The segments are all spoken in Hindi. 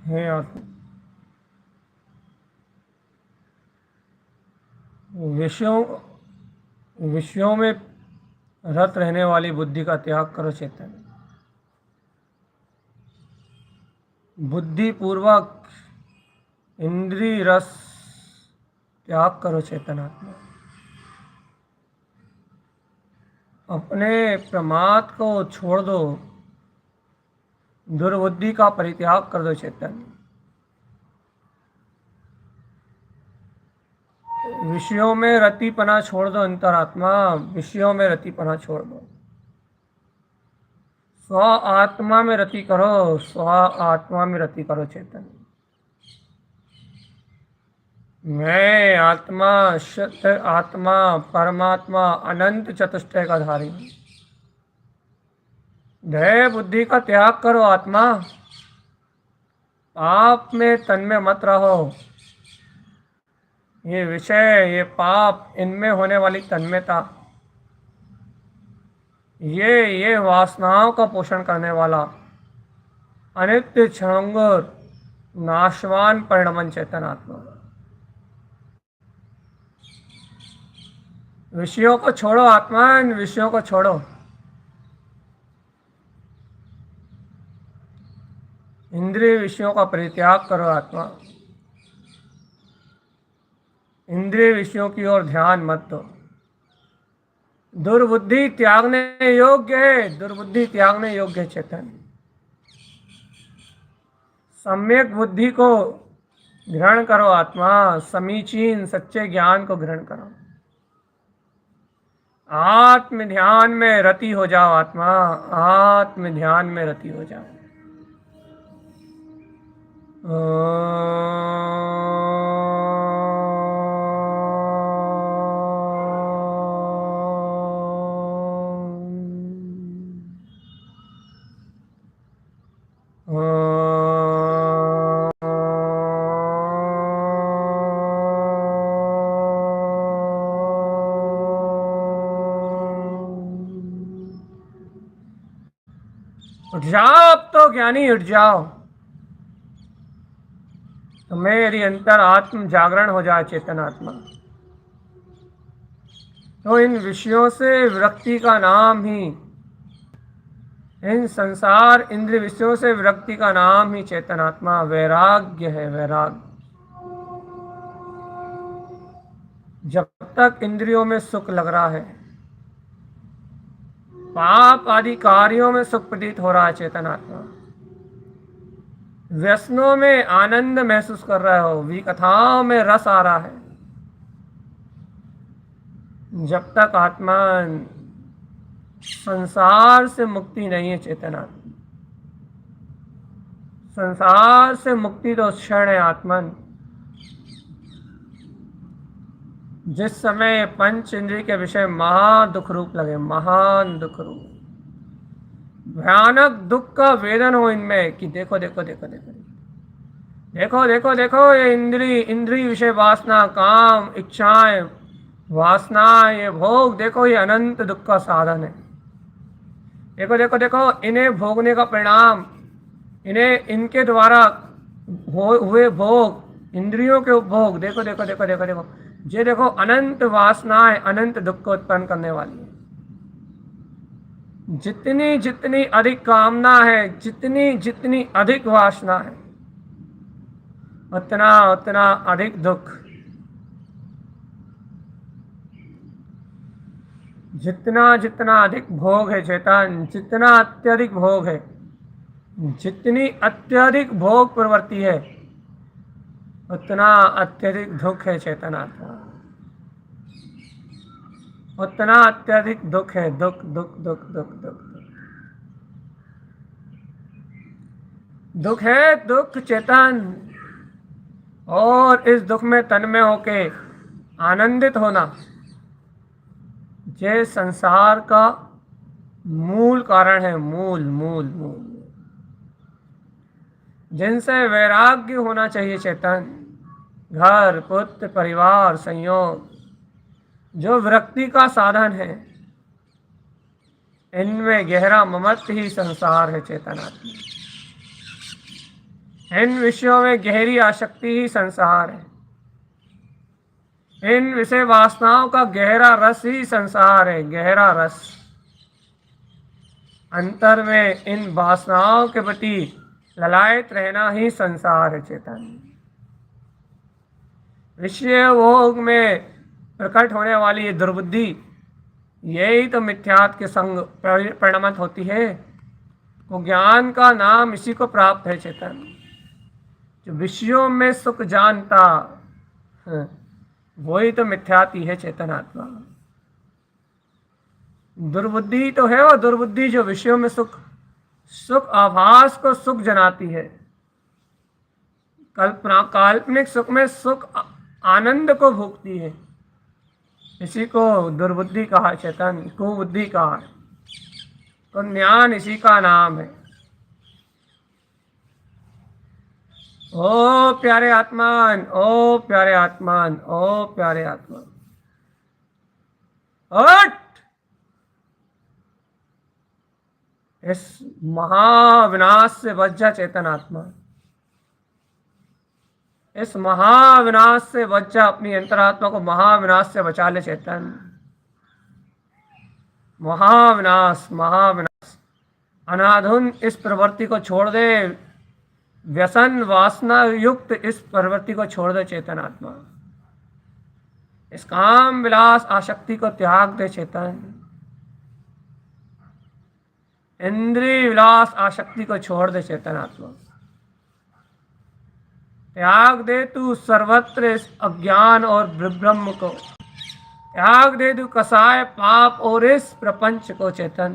है और विषयों विषयों में रत रहने वाली बुद्धि का त्याग करो चैतन्य। बुद्धि पूर्वक इंद्रिय रस त्याग करो चेतनात्मा। अपने प्रमाद को छोड़ दो, दुर्बुद्धि का परित्याग कर दो चैतन्य। विषयों में रतिपना छोड़ दो अंतरात्मा, विषयों में रतिपना छोड़ दो। स्व आत्मा में रति करो, स्व आत्मा में रति करो चैतन्य। मैं आत्मा, शुद्ध आत्मा, परमात्मा, अनंत चतुष्टय का धारी हूँ। ध्येय बुद्धि का त्याग करो आत्मा। पाप में तन्मय मत रहो। ये विषय, ये पाप, इनमें होने वाली तन्मयता, ये वासनाओं का पोषण करने वाला अनित्य क्षणभंगुर नाशवान परिणमन चेतन आत्मा। विषयों को छोड़ो आत्मा, इन विषयों को छोड़ो। इंद्रिय विषयों का परित्याग करो आत्मा। इंद्रिय विषयों की ओर ध्यान मत दो। दुर्बुद्धि त्यागने योग्य है, दुर्बुद्धि त्यागने योग्य है चेतन। सम्यक बुद्धि को ग्रहण करो आत्मा, समीचीन सच्चे ज्ञान को ग्रहण करो। आत्म ध्यान में रति हो जाओ आत्मा, आत्म ध्यान में रति हो जाओ। उठ जाओ, अब तो ज्ञानी उठ जाओ, तो मेरी अंतर आत्म जागरण हो जाए चेतन आत्मा। तो इन विषयों से विरक्ति का नाम ही, इन संसार इंद्रिय विषयों से विरक्ति का नाम ही चेतन आत्मा वैराग्य है। वैराग्य, जब तक इंद्रियों में सुख लग रहा है, पाप आदि कार्यों में सुख प्रतीत हो रहा है चेतन आत्मा, व्यसनों में आनंद महसूस कर रहे हो, विकथाओं में रस आ रहा है, जब तक आत्मा संसार से मुक्ति नहीं है चेतन आत्मा। संसार से मुक्ति तो क्षण है आत्मन। जिस समय पंच इंद्रिय के विषय महान दुख रूप लगे, महान दुख रूप, भयानक दुख का वेदन हो इनमें कि देखो देखो देखो देखो देखो देखो देखो, ये इंद्रिय विषय वासना, काम, इच्छाएं, वासना, ये भोग, देखो ये अनंत दुख का साधन है। देखो देखो देखो, इन्हें भोगने का परिणाम, इन्हें इनके द्वारा हुए भोग, इंद्रियों के उपभोग, देखो देखो देखो देखो देखो, ये देखो अनंत वासनाएं अनंत दुख को उत्पन्न करने वाली है। जितनी जितनी अधिक कामना है, जितनी जितनी अधिक वासना है, उतना उतना अधिक दुख। जितना जितना अधिक भोग है चेतन, जितना अत्यधिक भोग है, जितनी अत्यधिक भोग प्रवृत्ति है, उतना अत्यधिक दुख है चेतन आत्मा। उतना अत्यधिक दुख है, दुख दुख दुख दुख दुख दुख है, दुख चेतन। और इस दुख में तन्मय होके आनंदित होना, ये संसार का मूल कारण है, मूल मूल मूल, जिनसे वैराग्य होना चाहिए चेतन। घर, पुत्र, परिवार, संयोग, जो विरक्ति का साधन है, इनमें गहरा ममत्व ही संसार है चेतन आत्मा। इन विषयों में गहरी आसक्ति ही संसार है। इन विषय वासनाओं का गहरा रस ही संसार है, गहरा रस। अंतर में इन वासनाओं के प्रति ललायत रहना ही संसार है चेतन। विषय भोग में प्रकट होने वाली ये दुर्बुद्धि, यही तो मिथ्यात्व के संग परिणमित होती है। तो ज्ञान का नाम इसी को प्राप्त है चेतन। जो विषयों में सुख जानता, वही तो मिथ्यात्व है चेतन आत्मा। दुर्बुद्धि तो है वो दुर्बुद्धि जो विषयों में सुख आभास को सुख जनाती है। कल्पना, काल्पनिक सुख में सुख आनंद को भोगती है। इसी को दुर्बुद्धि कहा चेतन, कुबुद्धि कहा है। तो ज्ञान इसी का नाम है। ओ प्यारे आत्मान, ओ प्यारे आत्मान, ओ प्यारे आत्मान, हट! इस महाविनाश से बच जा चेतन आत्मा। इस महाविनाश से बच जा, अपनी अंतरात्मा को महाविनाश से बचा ले चेतन। महाविनाश, महाविनाश, अनाधुन इस प्रवृत्ति को छोड़ दे, व्यसन वासना युक्त इस प्रवृत्ति को छोड़ दे चेतन आत्मा। इस काम विलास आसक्ति को त्याग दे चेतन। इंद्रिय विलास आसक्ति को छोड़ दे चेतन आत्मा। त्याग दे तू सर्वत्र इस अज्ञान और ब्रह्म को। त्याग दे तू कसाय पाप और इस प्रपंच को चेतन।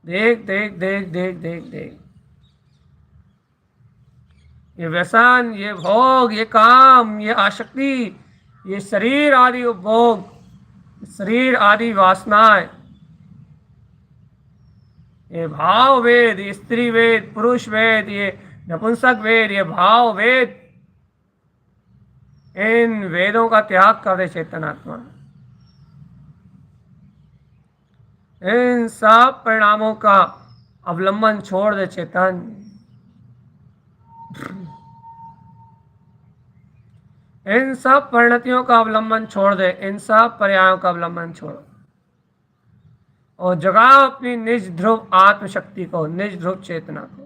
देख देख देख देख देख देख, ये व्यसन, ये भोग, ये काम, ये आसक्ति, ये शरीर आदि उपभोग, शरीर आदि वासनाएं, ये भाव वेद, ये स्त्री वेद, पुरुष वेद, ये नपुंसक वेद, ये भाव वेद, इन वेदों का त्याग कर दे चेतन आत्मा। इन सब परिणामों का अवलंबन छोड़ दे चेतन। इन सब परिणतियों का अवलंबन छोड़ दे, इन सब पर्यायों का अवलंबन छोड़ और जगाओ अपनी निज ध्रुव आत्मशक्ति को, निज ध्रुव चेतना को।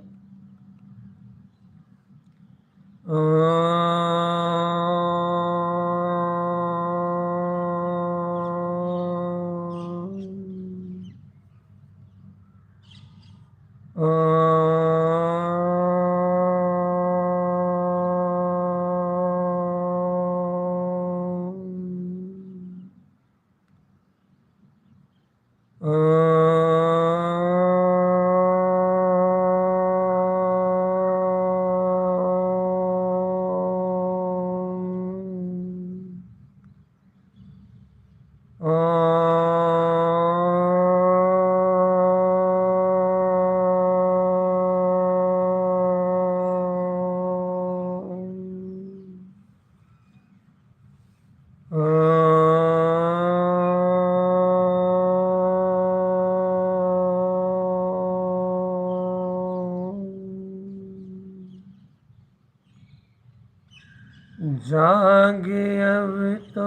जागे अब तो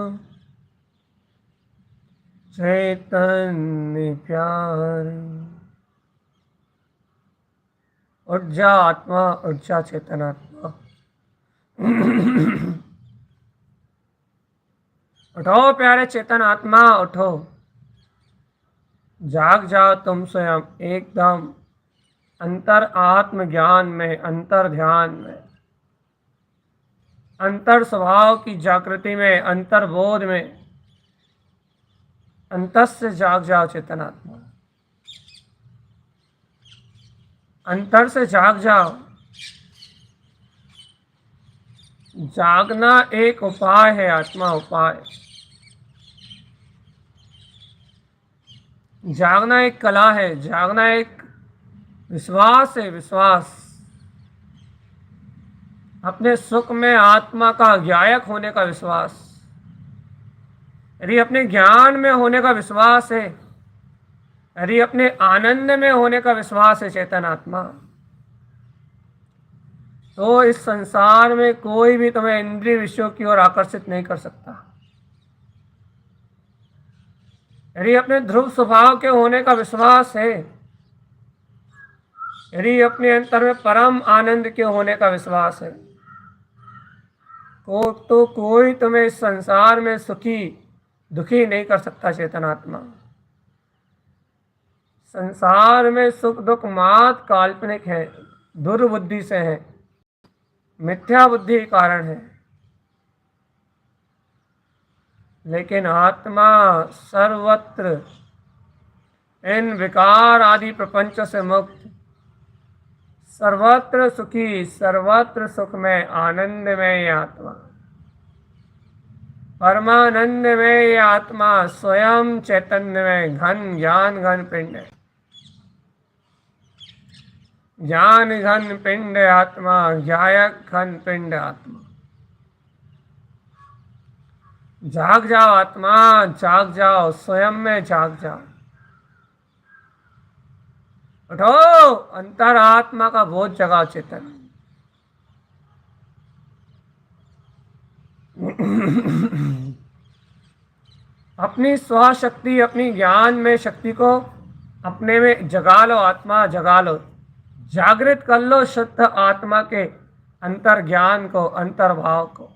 चैतन्य प्यार, उठ जा आत्मा, उठ जा चेतन आत्मा। उठो प्यारे चेतन आत्मा, उठो, जाग जाओ तुम स्वयं एकदम अंतर आत्म ज्ञान में, अंतर ध्यान में, अंतर स्वभाव की जागृति में, अंतर बोध में, अंतस से जाग जाओ चेतन आत्मा, अंतर से जाग जाओ। जागना एक उपाय है आत्मा, उपाय। जागना एक कला है, जागना एक विश्वास है, विश्वास। अपने सुख में आत्मा का ज्ञायक होने का विश्वास, यदि अपने ज्ञान में होने का विश्वास है, यदि अपने आनंद में होने का विश्वास है चेतन आत्मा, तो इस संसार में कोई भी तुम्हें इंद्रिय विषयों की ओर आकर्षित नहीं कर सकता। यदि अपने ध्रुव स्वभाव के होने का विश्वास है, यदि अपने अंतर में परम आनंद के होने का विश्वास है, तो कोई तुम्हें इस संसार में सुखी दुखी नहीं कर सकता चेतन आत्मा। संसार में सुख दुख मात्र काल्पनिक है, दुर्बुद्धि से है, मिथ्या बुद्धि के कारण है। लेकिन आत्मा सर्वत्र इन विकार आदि प्रपंच से मुक्त, सर्वत्र सुखी, सर्वत्र सुख में, आनंद में ये आत्मा, परमानंद में ये आत्मा, स्वयं चैतन्य में घन ज्ञान घन पिंड है, ज्ञान घन पिंड आत्मा, ज्ञायक घन पिंड आत्मा। जाग जाओ आत्मा, जाग जाओ, स्वयं में जाग जाओ। उठो, अंतर आत्मा का बोध जगाओ चेतन। अपनी स्वशक्ति, अपनी ज्ञान में शक्ति को अपने में जगा लो आत्मा, जगा लो, जागृत कर लो शुद्ध आत्मा के अंतर ज्ञान को, अंतर भाव को।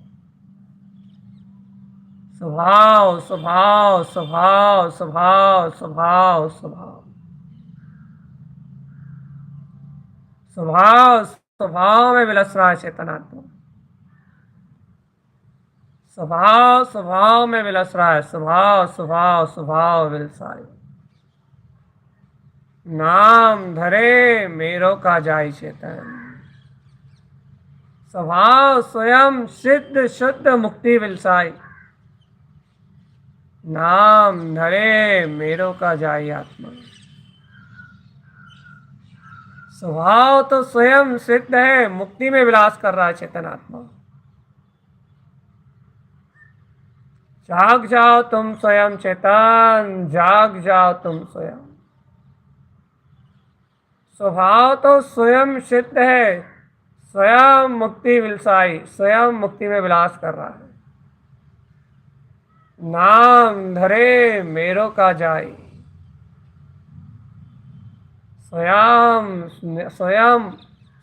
स्वभाव स्वभाव स्वभाव स्वभाव स्वभाव स्वभाव स्वभाव स्वभाव में विलस रहा है चेतन आत्मा, स्वभाव स्वभाव में विलस रहा है, स्वभाव स्वभाव स्वभाव विलसाय। नाम धरे मेरो का जाय चेतन, स्वभाव स्वयं सिद्ध शुद्ध मुक्ति विलसाई। नाम धरे मेरो का जाय आत्मा, स्वभाव तो स्वयं सिद्ध है, मुक्ति में विलास कर रहा है चेतन आत्मा। जाग जाओ तुम स्वयं चेतन, जाग जाओ तुम स्वयं, स्वभाव तो स्वयं सिद्ध है, स्वयं मुक्ति विलसाई, स्वयं मुक्ति में विलास कर रहा है। नाम धरे मेरो का जाई, स्वयं स्वयं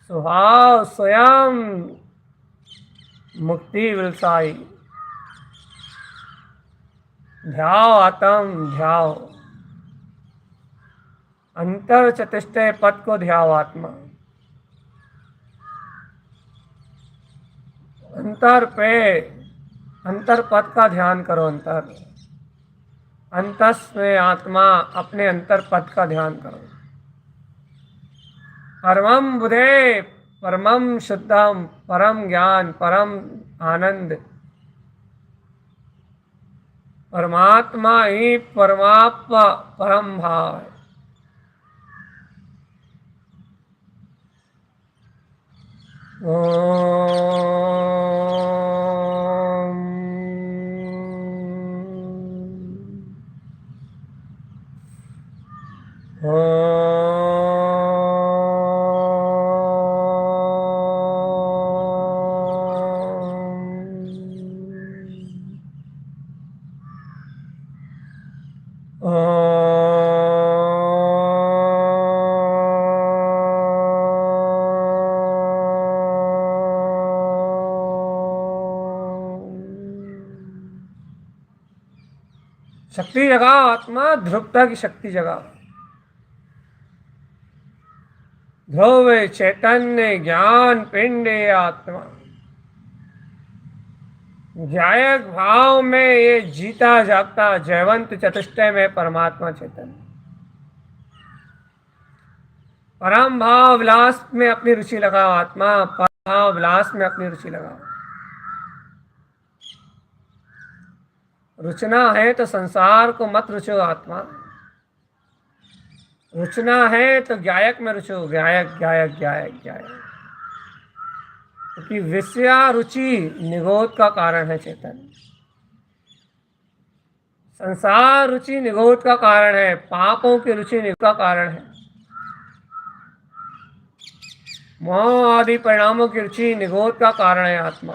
स्वभाव स्वयं मुक्ति विलसाई। ध्याओ आत्म ध्याओ, अंतर चतुष्टय पद को ध्याओ आत्मा। अंतर पे, अंतर पद का ध्यान करो। अंतर अंतस में आत्मा, अपने अंतर पद का ध्यान करो। परमम बुधे परमम शुद्धम, परम ज्ञान परम आनंद, परमात्मा ही परमात्मा परम भाव है। शक्ति जगाओ आत्मा, ध्रुवता की शक्ति जगाओ। ध्रुव चैतन्य ज्ञान पिंड आत्मा, जायक भाव में ये जीता जागता जयवंत चतुष्टय में परमात्मा चैतन्य। परम भाव विलास में अपनी रुचि लगाओ आत्मा, परम भाव विलास में अपनी रुचि लगाओ। रुचना है तो संसार को मत रुचो आत्मा, रुचना है तो गायक में रुचो। गायक गायक गायक गायक, क्योंकि विषया रुचि निगोद का कारण है चेतन। संसार रुचि निगोद का कारण है, पापों की रुचि निगोद का कारण है। मोह आदि परिणामों की रुचि निगोद का कारण है आत्मा।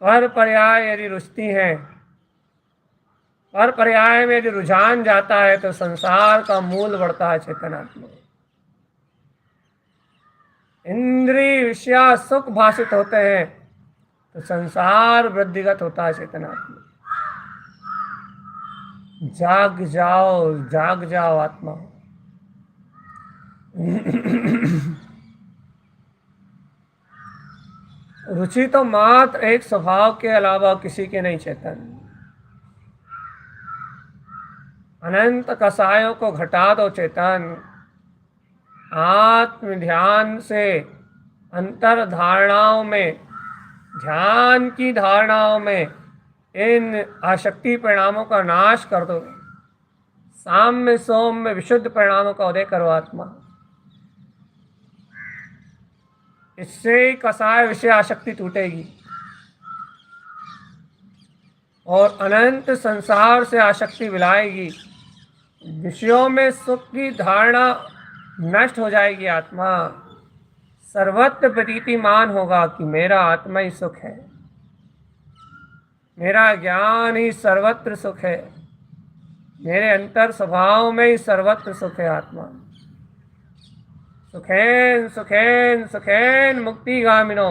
पर पर्याय यदि रुचती है, पर पर्याय में यदि रुझान जाता है तो संसार का मूल बढ़ता है चेतनात्मा। इंद्रिय विषया सुख भाषित होते हैं तो संसार वृद्धिगत होता है चेतनात्मा। जाग जाओ आत्मा। रुचि तो मात्र एक स्वभाव के अलावा किसी के नहीं चेतन। अनंत कसायों को घटा दो चेतन। आत्म ध्यान से अंतर धारणाओं में, ध्यान की धारणाओं में इन आसक्ति परिणामों का नाश कर दो। साम्य सौम्य विशुद्ध परिणामों का उदय करो आत्मा। इससे कसाय विषय आसक्ति टूटेगी और अनंत संसार से आसक्ति विलाएगी। विषयों में सुख की धारणा नष्ट हो जाएगी आत्मा। सर्वत्र प्रतीतिमान होगा कि मेरा आत्मा ही सुख है, मेरा ज्ञान ही सर्वत्र सुख है, मेरे अंतर स्वभाव में ही सर्वत्र सुख है आत्मा। सुखेन सुखेन सुखेन मुक्ति गामिनो,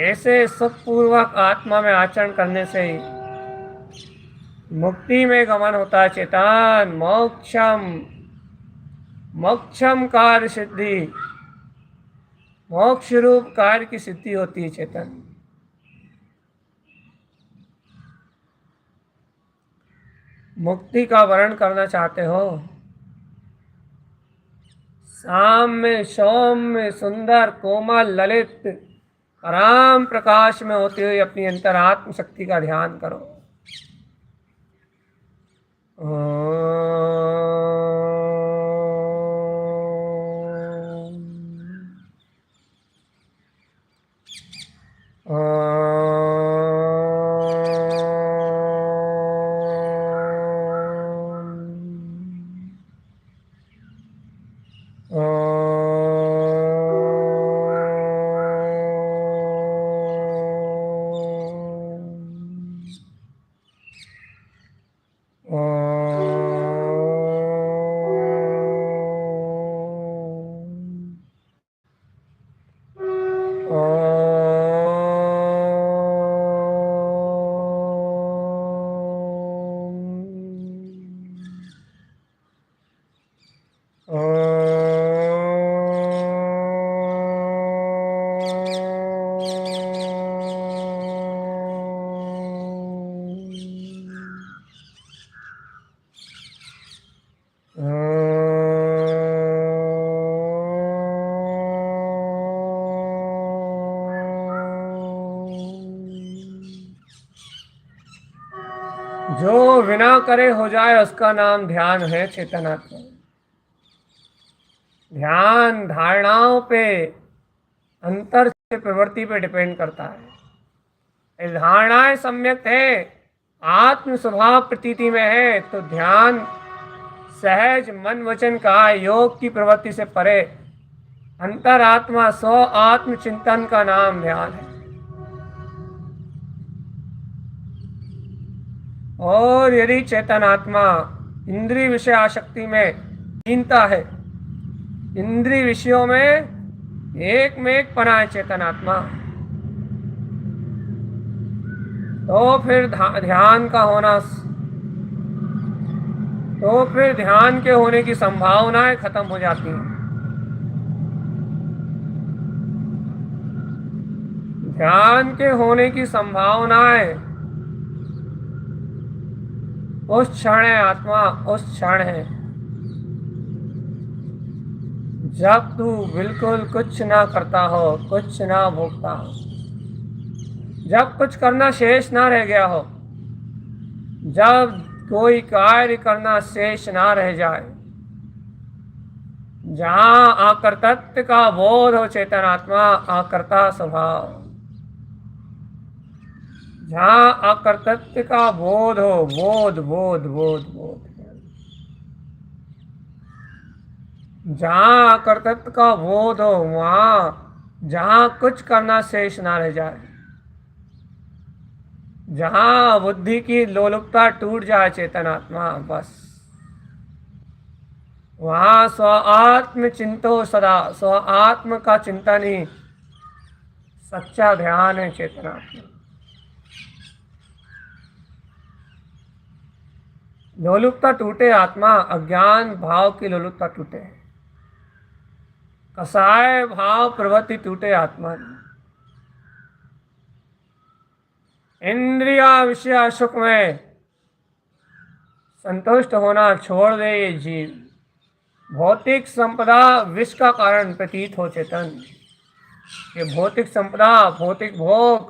ऐसे सुखपूर्वक आत्मा में आचरण करने से ही मुक्ति में गमन होता है चेतन। मोक्षम मोक्षम कार्य सिद्धि, मोक्ष रूप कार्य की सिद्धि होती है चेतन। मुक्ति का वर्णन करना चाहते हो? साम्य सौम्य सुंदर कोमल ललित राम प्रकाश में होते हुए अपनी अंतरात्म शक्ति का ध्यान करो। जो बिना करे हो जाए उसका नाम ध्यान है चेतनात्मा। ध्यान धारणाओं पे, अंतर से प्रवृत्ति पे डिपेंड करता है। ये धारणाएं सम्यक है, आत्म स्वभाव प्रतीति में है, तो ध्यान सहज मन वचन का योग की प्रवृत्ति से परे अंतरात्मा स्व आत्म चिंतन का नाम ध्यान है। और यदि चेतन आत्मा इंद्रिय विषय आसक्ति में लीनता है, इंद्रिय विषयों में एक पना है चेतन आत्मा, तो फिर ध्यान का होना, तो फिर ध्यान के होने की संभावनाएं खत्म हो जाती हैं। ध्यान के होने की संभावनाएं उस क्षण है आत्मा, उस क्षण है जब तू बिल्कुल कुछ ना करता हो, कुछ ना भोगता हो, जब कुछ करना शेष ना रह गया हो, जब कोई कार्य करना शेष ना रह जाए, जहां आकर्तृत्व का बोध हो चेतन आत्मा, आकर्ता स्वभाव, जहां आकर्तृत्व का बोध हो, बोध बोध बोध बोध, जहां आकर्तृत्व का बोध हो, वहां जहां कुछ करना शेष ना रह जाए, जहां बुद्धि की लोलुपता टूट जाए चेतन आत्मा, बस वहां स्व आत्म चिंतो सदा, स्व आत्म का चिंतन ही सच्चा ध्यान है चेतन आत्मा। लोलुपता टूटे आत्मा, अज्ञान भाव की लोलुपता टूटे, कसाय भाव प्रवृत्ति टूटे आत्मा, इंद्रिया विषय सुख में संतुष्ट होना छोड़ दे ये जीव। भौतिक संपदा विष का कारण प्रतीत हो चेतन, ये भौतिक संपदा, भौतिक भोग,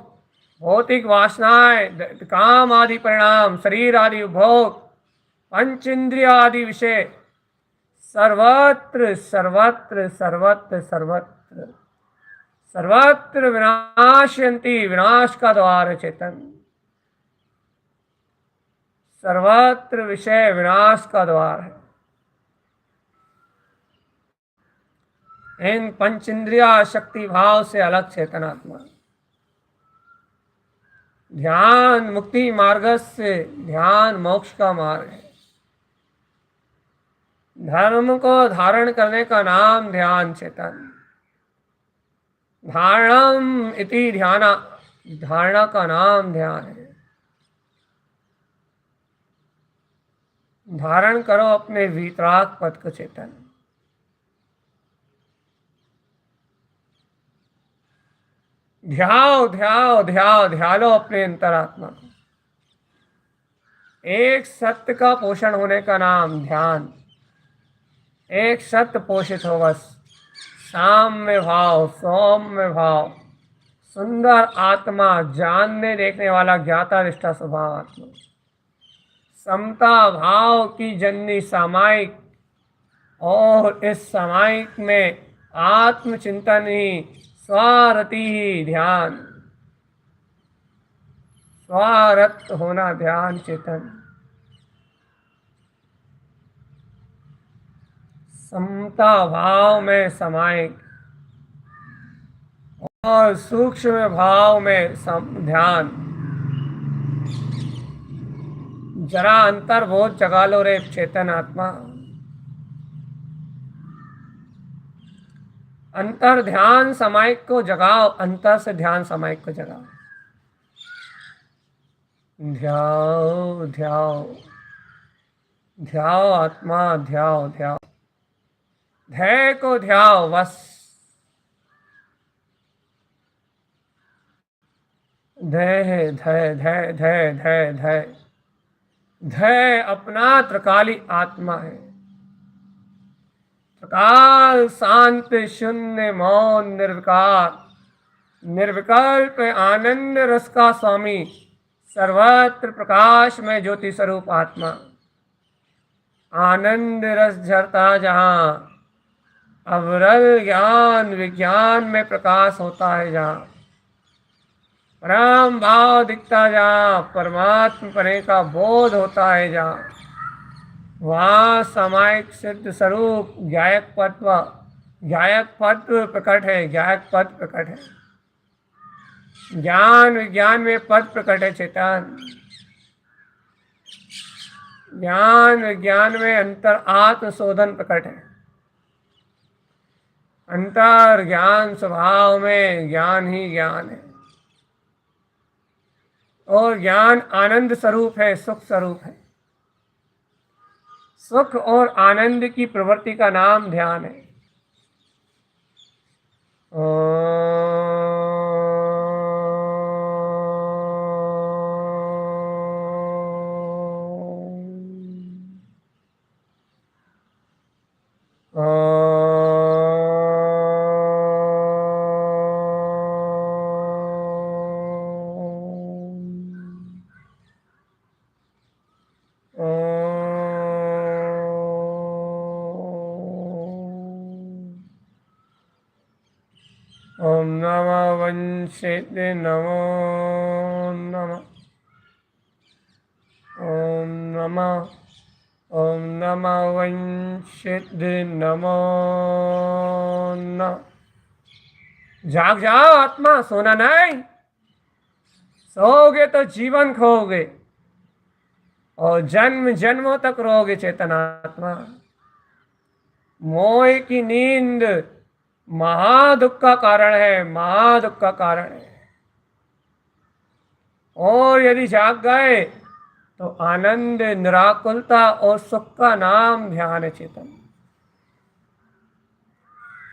भौतिक वासनाएं, काम आदि परिणाम, शरीर आदि उपभोग, पंच इंद्रिय आदि विषय सर्वत्र सर्वत्र सर्वत्र सर्वत्र सर्वत्र विनाशयन्ति, विनाश का द्वार है चेतन, सर्वत्र विषय विनाश का द्वार है। इन पंच इंद्रिया शक्ति भाव से अलग चेतनात्मा, ध्यान मुक्ति मार्ग से, ध्यान मोक्ष का मार्ग है। धर्म को धारण करने का नाम ध्यान चेतन, धारणम इति ध्याना, धारणा का नाम ध्यान है। धारण करो अपने वीतराग पद को चेतन, ध्याओ ध्याओ ध्याओ ध्यालो अपने अंतरात्मा को। एक सत्य का पोषण होने का नाम ध्यान, एक सत्य पोषित हो बस, साम्य भाव, सौम्य भाव, सुंदर आत्मा, जानने देखने वाला ज्ञाता निष्ठा स्वभाव आत्मा, समता भाव की जननी सामायिक, और इस सामायिक में आत्मचिंतन ही, स्वारति ही ध्यान, स्वारत होना ध्यान चेतन, समता भाव में समायिक और सूक्ष्म भाव में ध्यान, जरा अंतर बोध जगा लो रे चेतन आत्मा। अंतर ध्यान समायिक को जगाओ, अंतर से ध्यान समायिक को जगाओ। ध्याओ ध्याओ ध्याओ आत्मा, ध्याओ ध्याओ, ध्याय को ध्याओ बस। धय है, धय धय धय धय धय। धय अपना त्रिकाली आत्मा है। त्रिकाल शांत शून्य मौन निर्विकार, निर्विकल्प आनंद रस का स्वामी, सर्वत्र प्रकाश में ज्योति स्वरूप आत्मा। आनंद रस झरता जहां, अविरल ज्ञान विज्ञान में प्रकाश होता है जहां, परम भाव दिखता जहां, परमात्म परे का बोध होता है जहां, वहाँ सामायिक सिद्ध स्वरूप ज्ञायक पद प्रकट है। ज्ञायक पद प्रकट है। ज्ञान विज्ञान में पद प्रकट है चेतन। ज्ञान विज्ञान में अंतर आत्म शोधन प्रकट है। अंतर ज्ञान स्वभाव में ज्ञान ही ज्ञान है। और ज्ञान आनंद स्वरूप है, सुख स्वरूप है। सुख और आनंद की प्रवृत्ति का नाम ध्यान है। ओम नमः वंशिते नमो नमः। ओम नमः वंशिते नमो नमः। जाग जाओ आत्मा, सोना नहीं। सोओगे तो जीवन खोओगे और जन्म जन्मों तक रहोगे चेतन आत्मा। मोह की नींद महादुख का कारण है, महादुख का कारण है। और यदि जाग गए तो आनंद निराकुलता और सुख का नाम ध्यान है चेतन।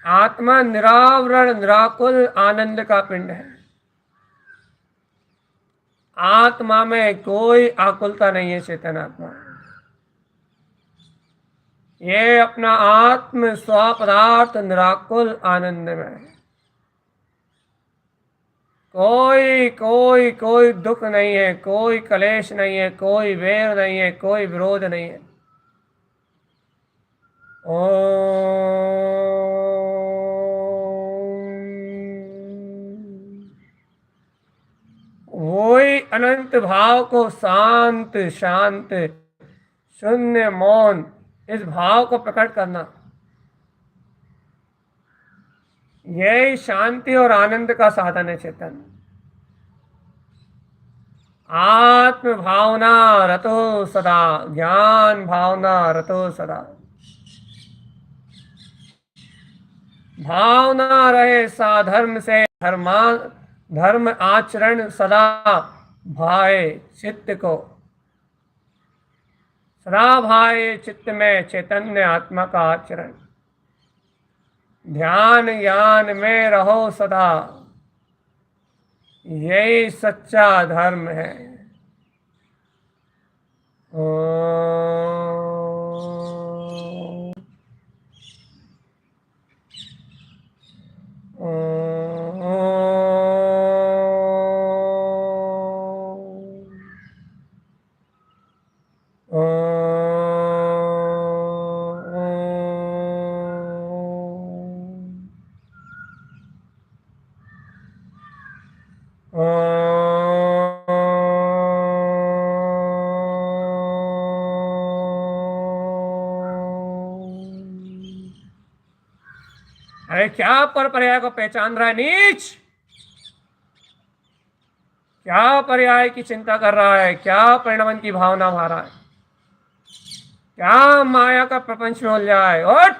आत्मा निरावरण निराकुल आनंद का पिंड है। आत्मा में कोई आकुलता नहीं है चेतन आत्मा। ये अपना आत्म स्वपदार्थ निराकुल आनंद में है। कोई दुख नहीं है, कोई कलेश नहीं है, कोई वेर नहीं है, कोई विरोध नहीं है। वही अनंत भाव को शांत शांत शून्य मौन, इस भाव को प्रकट करना, यही शांति और आनंद का साधन है चेतन। आत्म भावना रतो सदा, ज्ञान भावना रतो सदा। भावना रहे साधर्म से, धर्म आचरण सदा भाए चित्त को। सदा भाए चित्त में चैतन्य आत्मा का आचरण। ध्यान ज्ञान में रहो सदा, यही सच्चा धर्म है। अरे क्या पर पर्याय को पहचान रहा है नीच? क्या पर्याय की चिंता कर रहा है, क्या परिणमन की भावना भा रहा है, क्या माया का प्रपंच में उलझा है। उठ,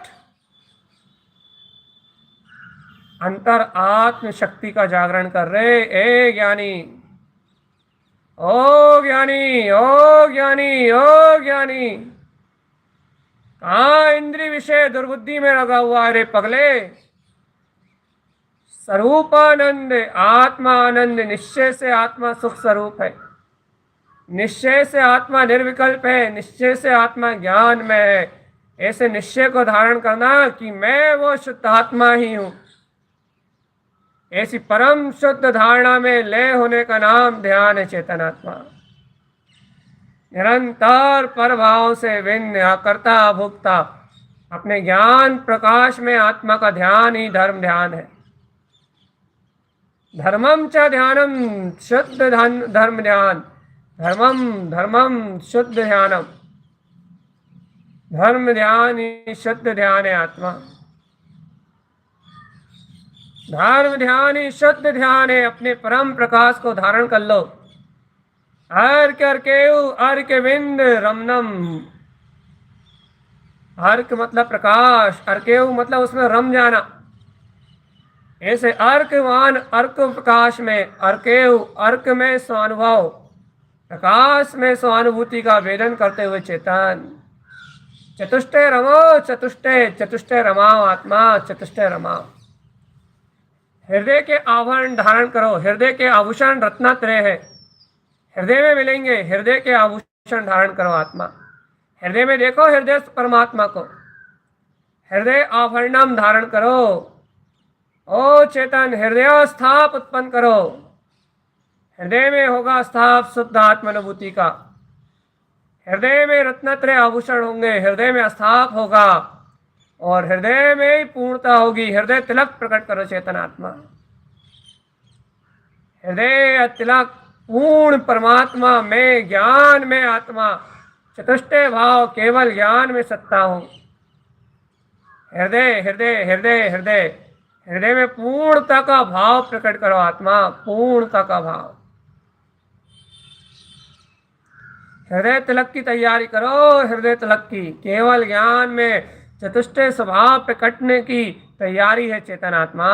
अंतर आत्म शक्ति का जागरण कर रहे ए ज्ञानी, ओ ज्ञानी, ओ ज्ञानी, ओ ज्ञानी। कहाँ इंद्रिय विषय दुर्बुद्धि में लगा हुआ है रे पगले। स्वरूपानंद, आत्मा आनंद, निश्चय से आत्मा सुख स्वरूप है, निश्चय से आत्मा निर्विकल्प है, निश्चय से आत्मा ज्ञान में है। ऐसे निश्चय को धारण करना कि मैं वो शुद्ध आत्मा ही हूं। ऐसी परम शुद्ध धारणा में लय होने का नाम ध्यान है। चेतनात्मा निरंतर परभाव से भिन्न करता भुगता अपने ज्ञान प्रकाश में आत्मा का ध्यान ही धर्म ध्यान है। धर्मम च ध्यानम शुद्ध धर्म ध्यान, धर्मम धर्मम शुद्ध ध्यानम, धर्म ध्यान ही शुद्ध ध्यान है। आत्मा धर्म ध्यान ही शुद्ध ध्यान है। अपने परम प्रकाश को धारण कर लो। अर्क अर्केयु अर्क विंद रमनम, अर्क मतलब प्रकाश, अर्केयु मतलब उसमें रम जाना। ऐसे अर्कवान अर्क प्रकाश में, अर्केयु अर्क में स्वानुभव, प्रकाश में स्वानुभूति का वेदन करते हुए चेतन चतुष्टय रमो, चतुष्टय चतुष्टय रमाओ, आत्मा चतुष्टय रमाओ। हृदय के आभरण धारण करो। हृदय के आभूषण रत्नात्रय है, हृदय में मिलेंगे। हृदय के आभूषण धारण करो आत्मा। हृदय में देखो हृदय परमात्मा को। हृदय आभरणम धारण करो। ओ चेतन, हृदय स्थाप उत्पन्न करो। हृदय में होगा स्थाप शुद्ध आत्मानुभूति का। हृदय में रत्नत्रय आभूषण होंगे, हृदय में स्थाप होगा और हृदय में ही पूर्णता होगी। हृदय तिलक प्रकट करो चेतनात्मा। हृदय तिलक पूर्ण परमात्मा में, ज्ञान में आत्मा, चतुष्टय भाव, केवल ज्ञान में सत्ता हो। हृदय हृदय हृदय हृदय हृदय में पूर्णता का भाव प्रकट करो आत्मा, पूर्णता का भाव। हृदय तिलक की तैयारी करो। हृदय तिलक की केवल ज्ञान में चतुष्टय स्वभाव प्रकटने की तैयारी है चेतनात्मा।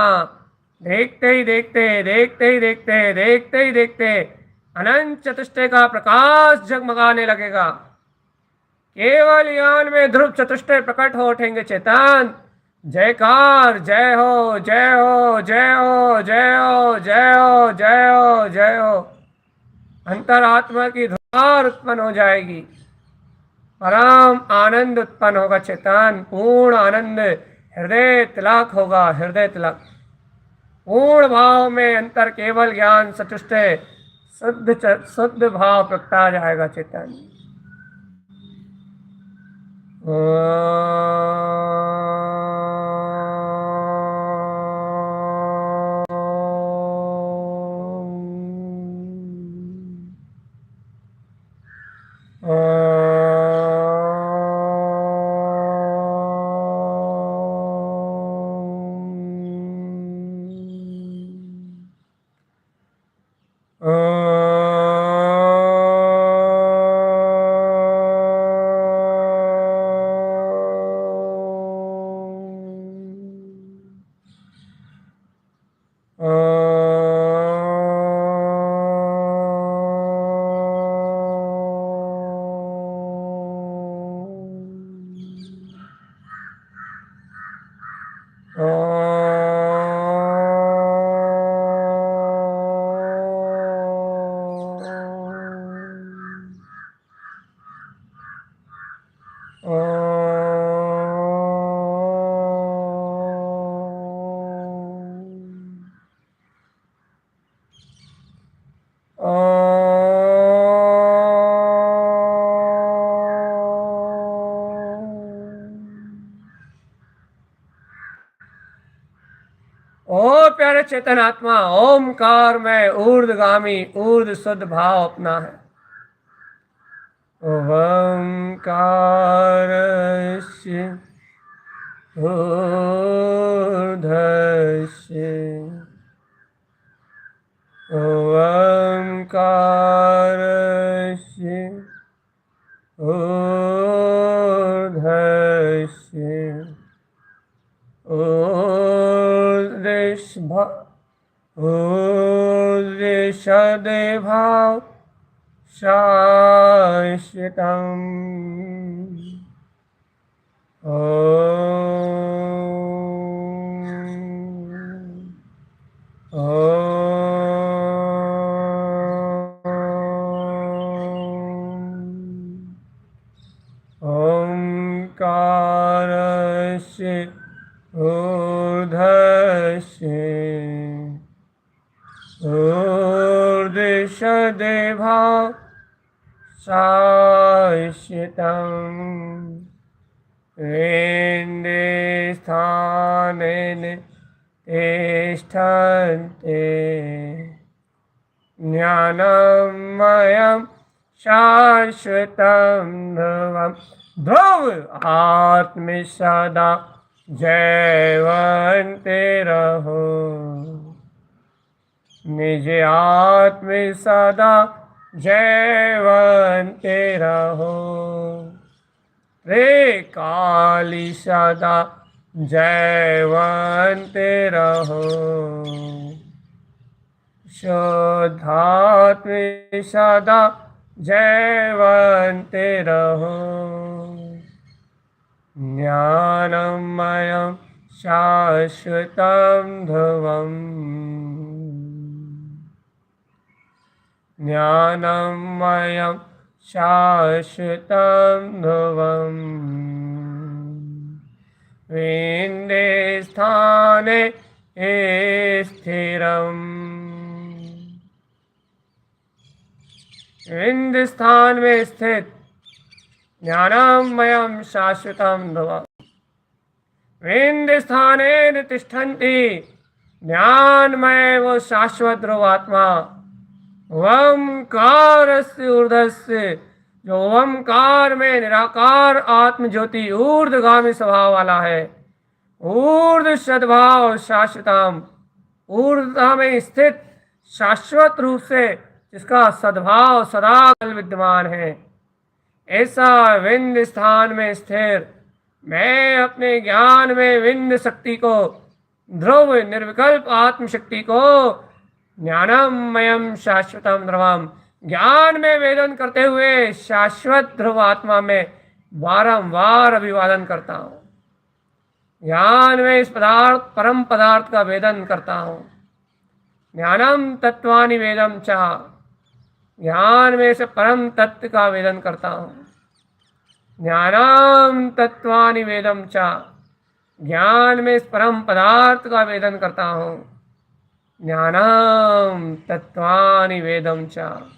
देखते ही देखते, देखते ही देखते, देखते ही देखते अनंत चतुष्टय का प्रकाश जगमगाने लगेगा। केवल ज्ञान में ध्रुव चतुष्टय प्रकट हो उठेंगे चेतन। जयकार, जय हो, जय हो, जय हो, जय हो, जय हो, जय हो, जय हो। अंतरात्मा की धुआर उत्पन्न हो जाएगी। परम आनंद उत्पन्न होगा चेतन, पूर्ण आनंद। हृदय तिलक होगा, हृदय तिलक। पूर्ण भाव में अंतर केवल ज्ञान चतुष्टय शुद्ध भाव प्रगटा जाएगा चेतन। ओ प्यारे चेतन आत्मा, ओमकार में ऊर्ध्वगामी ऊर्ध शुद्ध भाव अपना है। ओंकारस्य ऊर्ध्वस्य ओंकारस्य ऊर्ध्वस्य ऊर्ध्वदेभा शाश्वतम् ओंकारस्य ऊर्ध्वस्य ऊर्ध्वदेभा शाश्वतम् वेन्दे स्थानेन तिष्ठन्ते ज्ञानमयं शाश्वतं ध्रुवं ध्रुव आत्म सदा जयवन्ते रहो निज आत्म सदा जयवन्ते रहो रे काली सदा जयवन्ते रहो शुद्धात्म सदा जयवन्ते रहो ज्ञानमयं शाश्वतं ध्रुवम् ज्ञानमयं शाश्वतं ध्रुवम् विन्दे स्थाने स्थिरम् विंद स्थान में स्थित ज्ञानमयं शाश्वतं ध्रुवम् विंद स्थानेन तिष्ठन्ति ज्ञानमय वो शाश्वत ध्रुवात्मा ओंकारस्य ऊर्ध्वस्य जो ओंकार में निराकार आत्म ज्योति ऊर्ध्वगामी स्वभाव वाला है ऊर्ध्व सद्भाव शाश्वतम ऊर्ध्व में स्थित शाश्वत रूप से जिसका सद्भाव सदा विद्यमान है ऐसा विंद स्थान में स्थिर मैं अपने ज्ञान में विंद शक्ति को ध्रुव निर्विकल्प आत्म शक्ति को ज्ञानमयम शाश्वतम ध्रुवम ज्ञान में वेदन करते हुए शाश्वत ध्रुव आत्मा में बारंबार अभिवादन करता हूँ ज्ञान में इस पदार्थ परम पदार्थ का वेदन करता हूँ ज्ञानम तत्वानि वेदम चा ज्ञान में से परम तत्व का वेदन करता हूँ ज्ञानम तत्वानि वेदम चा ज्ञान में इस परम पदार्थ का वेदन करता हूँ ज्ञानम तत्वानि वेदम चा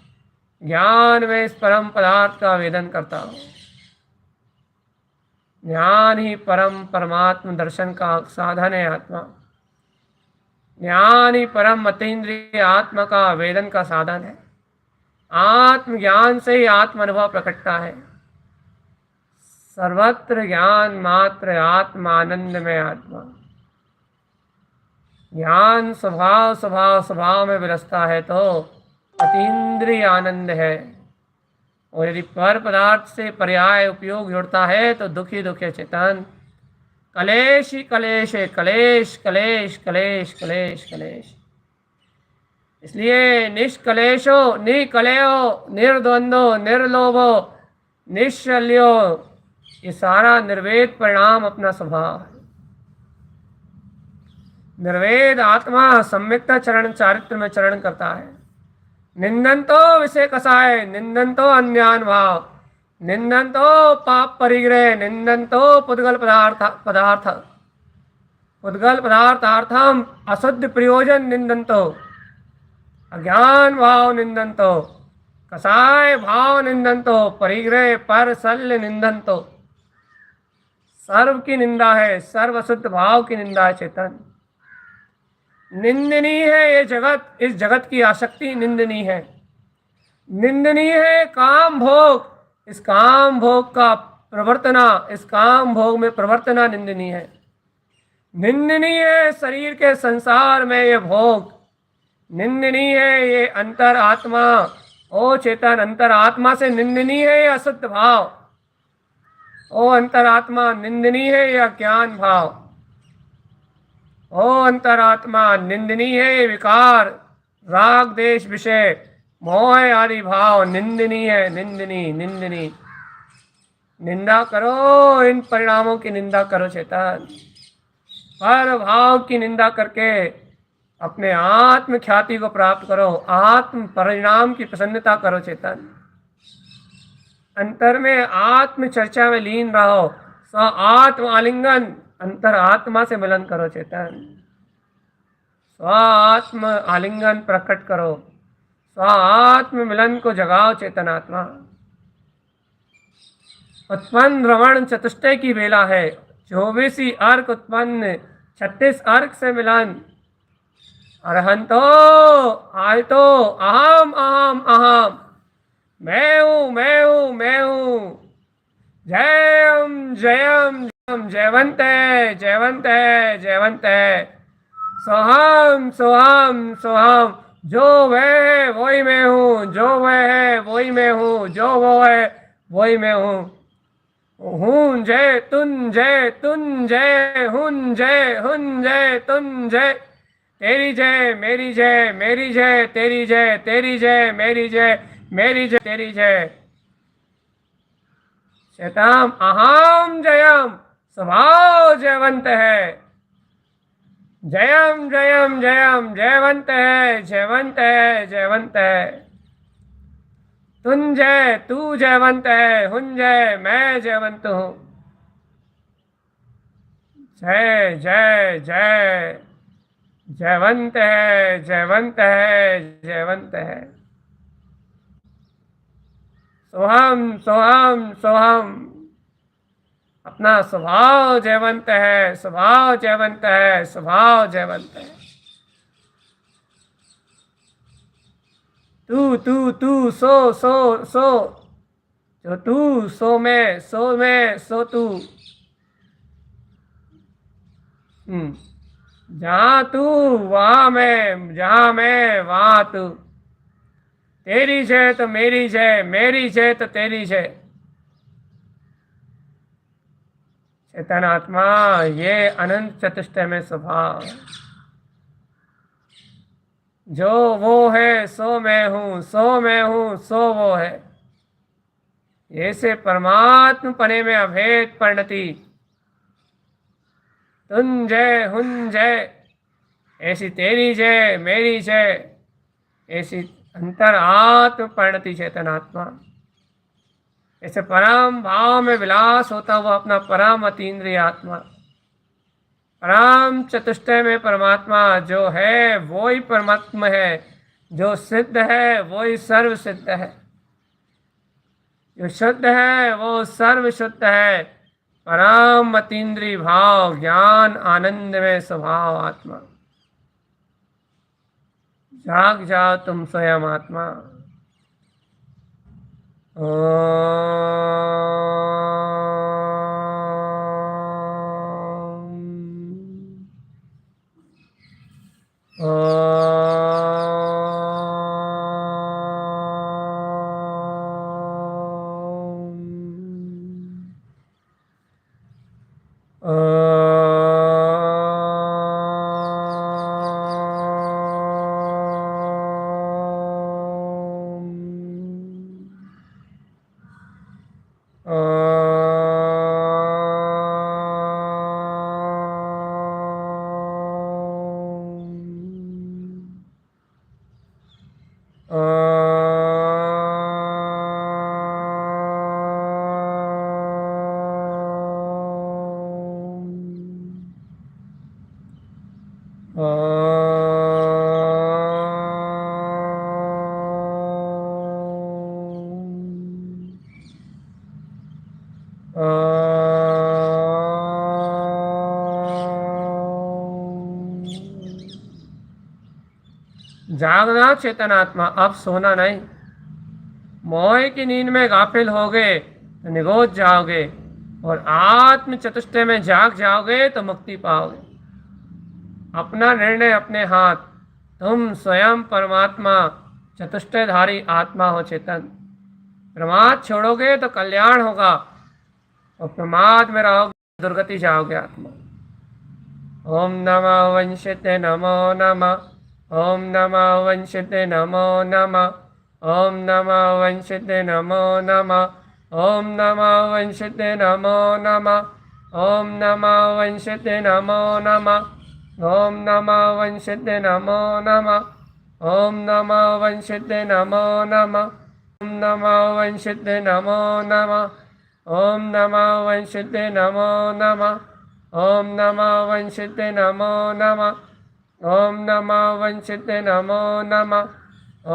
ज्ञान में इस परम पदार्थ का वेदन करता हूँ ज्ञान ही परम परमात्म दर्शन का साधन है आत्मा ज्ञान ही परम अतीन्द्रिय आत्मा का वेदन का साधन है आत्म ज्ञान से ही आत्म अनुभव प्रकटता है सर्वत्र ज्ञान मात्र आत्मा आनंद में आत्मा ज्ञान स्वभाव स्वभाव स्वभाव में विरसता है तो अतीन्द्रिय आनंद है और यदि पर पदार्थ से पर्याय उपयोग जुड़ता है तो दुखी दुखे चेतन कलेश ही कलेश है कलेश कलेश कलेश कलेश कलेश इसलिए निष्कलेशो निकलेयो निर्द्वंदो निर्लोभो निश्चल्यो ये सारा निर्वेद परिणाम अपना स्वभाव है निर्वेद आत्मा सम्यक्ता चरण चारित्र में चरण करता है निंदंतो विषय कसाय निंदंतो अन्यान भाव निंदंतो पाप परिग्रह निंदंतो पुद्गल पदार्थ पुद्गल पदार्थार्थम अशुद्ध प्रयोजन निंदंतो अज्ञान भाव निंदंतो कसाय भाव निंदंतो परिग्रह पर शल्य निंदंतो सर्व की निंदा है सर्व शुद्ध भाव की निंदा है चेतन निंदनीय है ये जगत इस जगत की आसक्ति निंदनीय है निंदनीय है काम भोग इस काम भोग का प्रवर्तना इस काम भोग में प्रवर्तना निंदनीय है निंदनीय है शरीर के संसार में ये भोग निंदनीय है ये अंतर आत्मा ओ चेतन, अंतरात्मा से निंदनीय है या शुद्ध भाव? ओ अंतरात्मा, निंदनीय है या ज्ञान भाव? ओ अंतरात्मा, निंदनीय है विकार, राग देश विषय, मोह आदि भाव? निंदनीय है, निंदनीय, निंदनीय। निंदा करो, इन परिणामों की निंदा करो चेतन। हर भाव की निंदा करके अपने आत्म ख्याति को प्राप्त करो, आत्म परिणाम की प्रसन्नता करो चेतन। अंतर में आत्म चर्चा में लीन रहो, स्व आत्म आलिंगन, अंतर आत्मा से मिलन करो चेतन। स्व आत्म आलिंगन प्रकट करो, स्व आत्म मिलन को जगाओ चेतन आत्मा। उत्पन्न रमण चतुष्टय की बेला है, 24 अर्क उत्पन्न, 36 अर्क से मिलन। अरहंतो आय तो अहम अहम अहम, मैं हूं, मैं हूं, मैं हूं। जयम जयम जयम, जयवंत है, जयवंत है, जयवंत है। सोहम सोहम सोहम, जो वह है वही मैं हूँ, जो वह है वही मैं हूँ, जो वो है वही मैं हूँ। हूं जय तुन जय, तुन जय हुन जय, हुन जय तुन जय। तेरी जय मेरी जय, मेरी जय तेरी जय, तेरी जय मेरी जय, मेरी जय तेरी जय। शतम अहम जयम, स्वभाव जयवंत है। जयम जयम जयम, जयवंत है, जयवंत है, जयवंत है। तुम जय, तू जयवंत है, हुन जय, मैं जयवंत हूं। जय जय जय, जयवंत है, जयवंत है, जयवंत है। सोहम सोहम सोहम, अपना स्वभाव जयवंत है, स्वभाव जयवंत है, स्वभाव जयवंत है। तू तू तू, सो सो सो, जो तू, सो मैं, सो मैं, सो तू। जहाँ तू वहाँ मैं, जहाँ मैं वहाँ तू। तेरी जय तो मेरी जय, मेरी जय तो तेरी जय। चेतन आत्मा, ये अनंत चतुष्टय में स्वभाव है। जो वो है सो मैं हूँ, सो मैं हूँ, सो वो है। ऐसे परमात्म पने में अभेद परिणति। तुम जय हुन जय, ऐसी तेरी जय मेरी जय, ऐसी अंतर आत्म परिणति चेतन आत्मा। ऐसे परम भाव में विलास होता हुआ अपना परम अतीन्द्रिय आत्मा, परम चतुष्टय में परमात्मा जो है वो ही परमात्मा है, जो सिद्ध है वो ही सर्व सिद्ध है, जो शुद्ध है वो सर्व शुद्ध है। परम अतीन्द्रिय भाव, ज्ञान आनंद में स्वभाव आत्मा। जाग जाओ तुम स्वयं आत्मा। जागना चेतन आत्मा, अब सोना नहीं। मोह की नींद में गाफिल हो गए तो निगोज जाओगे, और आत्म चतुष्टय में जाग जाओगे तो मुक्ति पाओगे। अपना निर्णय अपने हाथ। तुम स्वयं परमात्मा चतुष्टयधारी आत्मा हो चेतन। प्रमाद छोड़ोगे तो कल्याण होगा, और प्रमाद में रहोगे दुर्गति जाओगे आत्मा। ओम नमः वंशिते नमो नमः। ओम नमः वंशिते नमो नमः। ओम नमः वंशिते नमो नमः। ओम नमः वंशिते नमो नमः। ओम नमः वंशिते नमो नमः। ओम नमः वंशिते नमो नमः। ओम नमः वंशिते नमो नमः। ओम नमः वंशिते नमो नमः। ओम नमः वंशिते नमो नमः। ओम नमः वंशिते नमो नमः। ओम नमः वंशिते नमो नमः।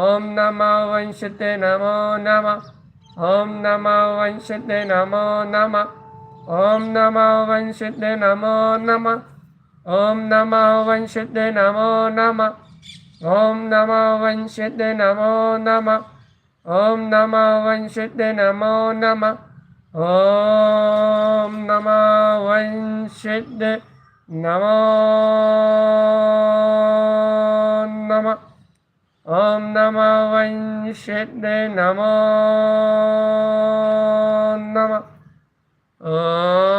ओम नमः वंशिते नमो नमः। ओम नमः वंशिते नमो नमः। ओम नमः वंशिते नमो नमः। ओम नमः वंशिते नमो नमः। ओम नमः वंशिते नमो नमः। ओम नमः वंशिते नमो नमः। ओम नमः वंशिते नमो नमः। ओम नमः वंशिते नमो नमः। ओम